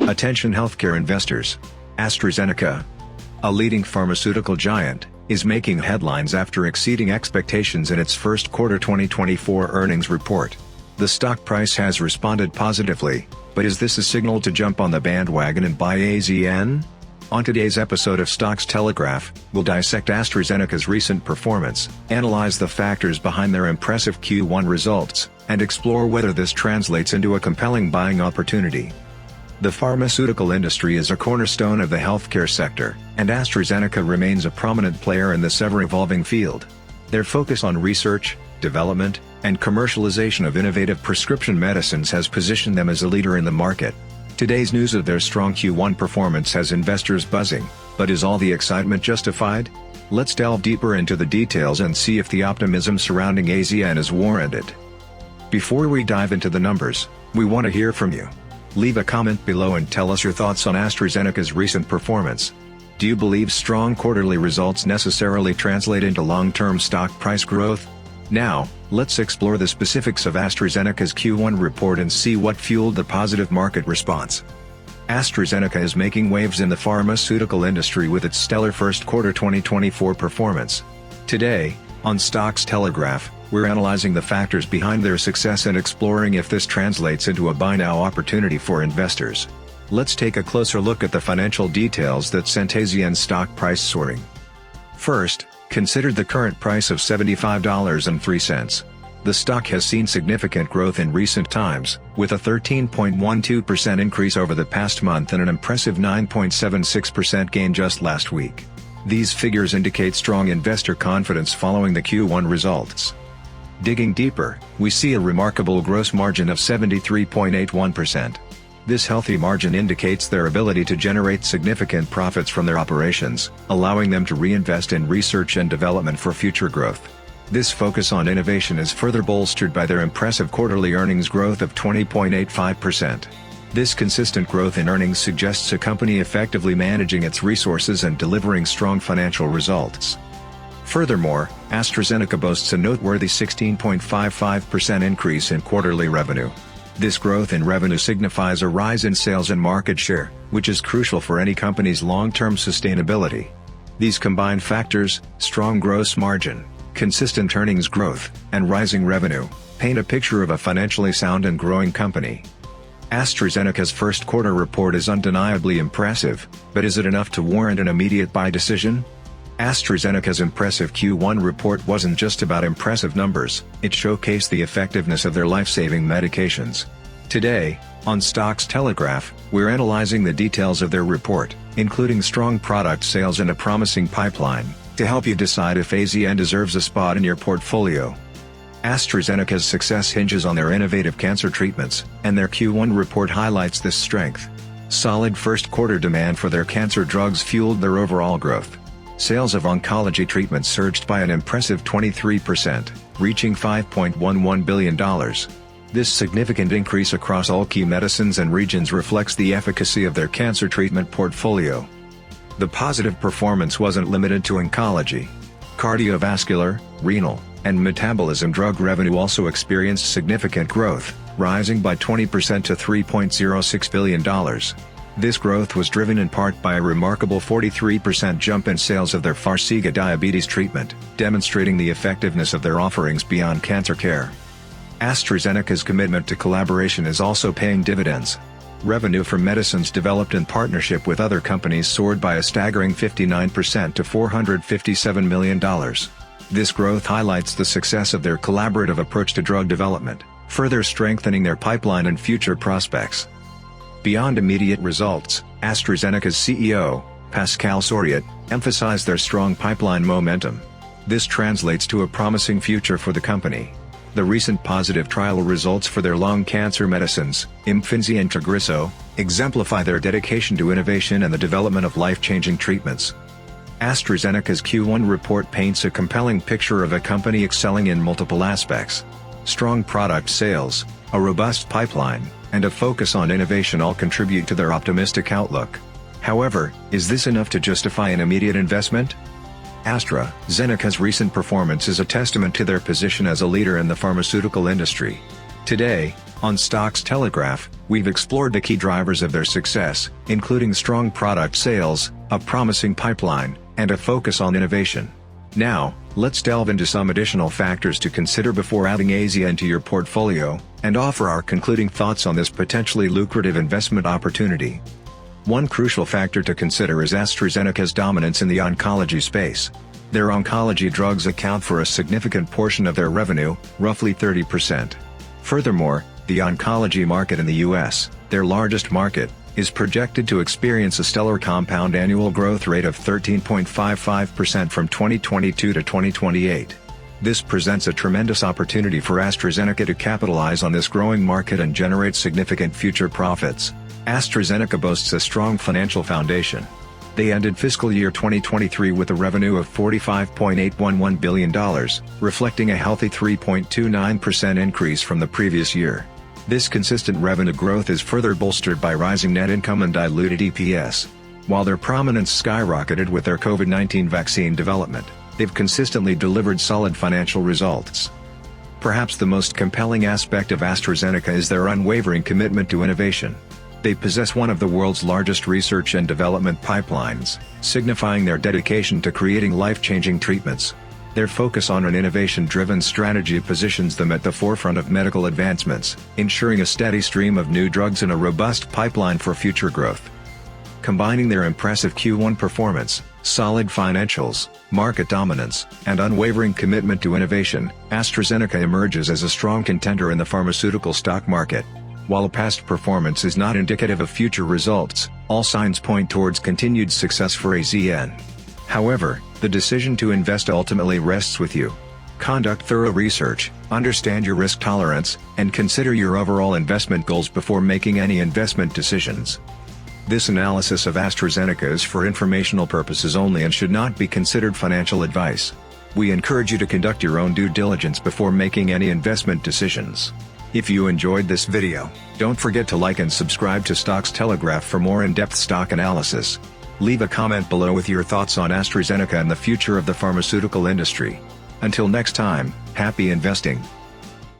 Attention healthcare investors. AstraZeneca, a leading pharmaceutical giant, is making headlines after exceeding expectations in its first quarter 2024 earnings report. The stock price has responded positively, but is this a signal to jump on the bandwagon and buy AZN? On today's episode of Stocks Telegraph, we'll dissect AstraZeneca's recent performance, analyze the factors behind their impressive Q1 results, and explore whether this translates into a compelling buying opportunity. The pharmaceutical industry is a cornerstone of the healthcare sector, and AstraZeneca remains a prominent player in this ever-evolving field. Their focus on research, development, and commercialization of innovative prescription medicines has positioned them as a leader in the market. Today's news of their strong Q1 performance has investors buzzing, but is all the excitement justified? Let's delve deeper into the details and see if the optimism surrounding AZN is warranted. Before we dive into the numbers, we want to hear from you. Leave a comment below and tell us your thoughts on AstraZeneca's recent performance. Do you believe strong quarterly results necessarily translate into long-term stock price growth? Now, let's explore the specifics of AstraZeneca's Q1 report and see what fueled the positive market response. AstraZeneca is making waves in the pharmaceutical industry with its stellar first quarter 2024 performance. Today, on Stocks Telegraph, we're analyzing the factors behind their success and exploring if this translates into a buy now opportunity for investors. Let's take a closer look at the financial details that sent AZN's stock price soaring. First, consider the current price of $75.03. The stock has seen significant growth in recent times, with a 13.12% increase over the past month and an impressive 9.76% gain just last week. These figures indicate strong investor confidence following the Q1 results. Digging deeper, we see a remarkable gross margin of 73.81%. This healthy margin indicates their ability to generate significant profits from their operations, allowing them to reinvest in research and development for future growth. This focus on innovation is further bolstered by their impressive quarterly earnings growth of 20.85%. This consistent growth in earnings suggests a company effectively managing its resources and delivering strong financial results. Furthermore, AstraZeneca boasts a noteworthy 16.55% increase in quarterly revenue. This growth in revenue signifies a rise in sales and market share, which is crucial for any company's long-term sustainability. These combined factors, strong gross margin, consistent earnings growth, and rising revenue, paint a picture of a financially sound and growing company. AstraZeneca's first quarter report is undeniably impressive, but is it enough to warrant an immediate buy decision? AstraZeneca's impressive Q1 report wasn't just about impressive numbers, it showcased the effectiveness of their life-saving medications. Today, on Stocks Telegraph, we're analyzing the details of their report, including strong product sales and a promising pipeline, to help you decide if AZN deserves a spot in your portfolio. AstraZeneca's success hinges on their innovative cancer treatments, and their Q1 report highlights this strength. Solid first quarter demand for their cancer drugs fueled their overall growth. Sales of oncology treatments surged by an impressive 23%, reaching $5.11 billion. This significant increase across all key medicines and regions reflects the efficacy of their cancer treatment portfolio. The positive performance wasn't limited to oncology. Cardiovascular, renal, and metabolism drug revenue also experienced significant growth, rising by 20% to $3.06 billion. This growth was driven in part by a remarkable 43% jump in sales of their Farxiga diabetes treatment, demonstrating the effectiveness of their offerings beyond cancer care. AstraZeneca's commitment to collaboration is also paying dividends. Revenue from medicines developed in partnership with other companies soared by a staggering 59% to $457 million. This growth highlights the success of their collaborative approach to drug development, further strengthening their pipeline and future prospects. Beyond immediate results, AstraZeneca's CEO, Pascal Soriot, emphasized their strong pipeline momentum. This translates to a promising future for the company. The recent positive trial results for their lung cancer medicines, Imfinzi and Tagrisso, exemplify their dedication to innovation and the development of life-changing treatments. AstraZeneca's Q1 report paints a compelling picture of a company excelling in multiple aspects. Strong product sales, a robust pipeline, and a focus on innovation all contribute to their optimistic outlook. However, is this enough to justify an immediate investment? AstraZeneca's recent performance is a testament to their position as a leader in the pharmaceutical industry. Today, On Stocks Telegraph, we've explored the key drivers of their success, including strong product sales, a promising pipeline, and a focus on innovation. Now, let's delve into some additional factors to consider before adding AZA into your portfolio, and offer our concluding thoughts on this potentially lucrative investment opportunity. One crucial factor to consider is AstraZeneca's dominance in the oncology space. Their oncology drugs account for a significant portion of their revenue, roughly 30%. Furthermore, the oncology market in the US, their largest market, is projected to experience a stellar compound annual growth rate of 13.55% from 2022 to 2028. This presents a tremendous opportunity for AstraZeneca to capitalize on this growing market and generate significant future profits. AstraZeneca boasts a strong financial foundation. They ended fiscal year 2023 with a revenue of $45.811 billion, reflecting a healthy 3.29% increase from the previous year. This consistent revenue growth is further bolstered by rising net income and diluted EPS. While their prominence skyrocketed with their COVID-19 vaccine development, they've consistently delivered solid financial results. Perhaps the most compelling aspect of AstraZeneca is their unwavering commitment to innovation. They possess one of the world's largest research and development pipelines, signifying their dedication to creating life-changing treatments. Their focus on an innovation-driven strategy positions them at the forefront of medical advancements, ensuring a steady stream of new drugs and a robust pipeline for future growth. Combining their impressive Q1 performance, solid financials, market dominance, and unwavering commitment to innovation, AstraZeneca emerges as a strong contender in the pharmaceutical stock market. While past performance is not indicative of future results, all signs point towards continued success for AZN. However, the decision to invest ultimately rests with you. Conduct thorough research, understand your risk tolerance, and consider your overall investment goals before making any investment decisions. This analysis of AstraZeneca is for informational purposes only and should not be considered financial advice. We encourage you to conduct your own due diligence before making any investment decisions. If you enjoyed this video, don't forget to like and subscribe to Stocks Telegraph for more in-depth stock analysis. Leave a comment below with your thoughts on AstraZeneca and the future of the pharmaceutical industry. Until next time, happy investing.